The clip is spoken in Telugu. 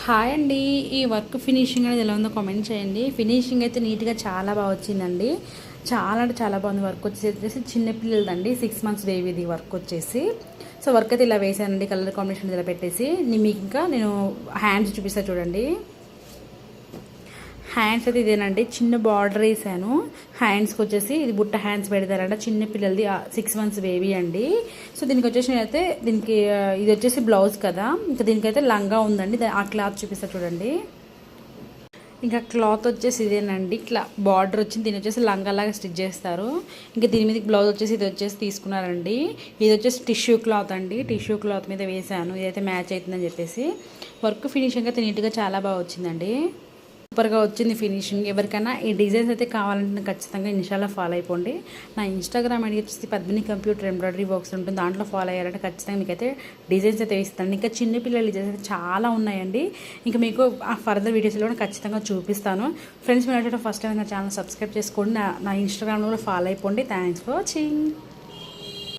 హాయ్ అండి. ఈ వర్క్ ఫినిషింగ్ అనేది ఎలా ఉందో కామెంట్ చేయండి. ఫినిషింగ్ అయితే నీట్గా చాలా బాగా వచ్చిందండి. చాలా అంటే చాలా బాగుంది. వర్క్ వచ్చేసి చిన్నపిల్లలదండి, 6 మంత్స్ బేబీది వర్క్ వచ్చేసి. సో వర్క్ అయితే ఇలా వేసానండి, కలర్ కాంబినేషన్ ఇలా పెట్టేసి. మీకు ఇంకా నేను హ్యాండ్స్ చూపిస్తాను చూడండి. హ్యాండ్స్ అయితే ఇదేనండి, చిన్న బార్డర్ వేసాను. హ్యాండ్స్కి వచ్చేసి ఇది బుట్ట హ్యాండ్స్ పెడతారంట, చిన్న పిల్లలది 6 మంత్స్ బేబీ అండి. సో దీనికి వచ్చేసి నేనైతే దీనికి ఇది వచ్చేసి బ్లౌజ్ కదా, ఇంకా దీనికైతే లంగా ఉందండి. ఆ క్లాత్ చూపిస్తా చూడండి. ఇంకా క్లాత్ వచ్చేసి ఇదేనండి, ఇట్లా బార్డర్ వచ్చింది. దీని వచ్చేసి లంగాలాగా స్టిచ్ చేస్తారు. ఇంకా దీని మీద బ్లౌజ్ వచ్చేసి ఇది వచ్చేసి తీసుకున్నారండి. ఇది వచ్చేసి టిష్యూ క్లాత్ అండి, టిష్యూ క్లాత్ మీద వేసాను. ఇదైతే మ్యాచ్ అవుతుందని చెప్పేసి. వర్క్ ఫినిషింగ్ అయితే నీట్గా చాలా బాగా వచ్చిందండి. సూపర్గా వచ్చింది ఫినిషింగ్. ఎవరికైనా ఈ డిజైన్స్ అయితే కావాలంటే ఖచ్చితంగా ఇన్స్టాలో ఫాలో అయిపోండి. నా ఇన్స్టాగ్రామ్ ఐడి వచ్చేసి పద్మిని కంప్యూటర్ ఎంబ్రాయిడరీ బాక్స్ ఉంటుంది, దాంట్లో ఫాలో అయ్యారంటే ఖచ్చితంగా మీకైతే డిజైన్స్ అయితే వేస్తాను. ఇంకా చిన్నపిల్లల డిజైన్స్ అయితే చాలా ఉన్నాయండి. ఇంకా మీకు ఆ ఫర్దర్ వీడియోస్లో కూడా ఖచ్చితంగా చూపిస్తాను. ఫ్రెండ్స్, మీరు ఫస్ట్ టైం నా ఛానల్ సబ్స్క్రైబ్ చేసుకోండి. నా ఇన్స్టాగ్రామ్లో కూడా ఫాలో అయిపోండి. Thanks for watching.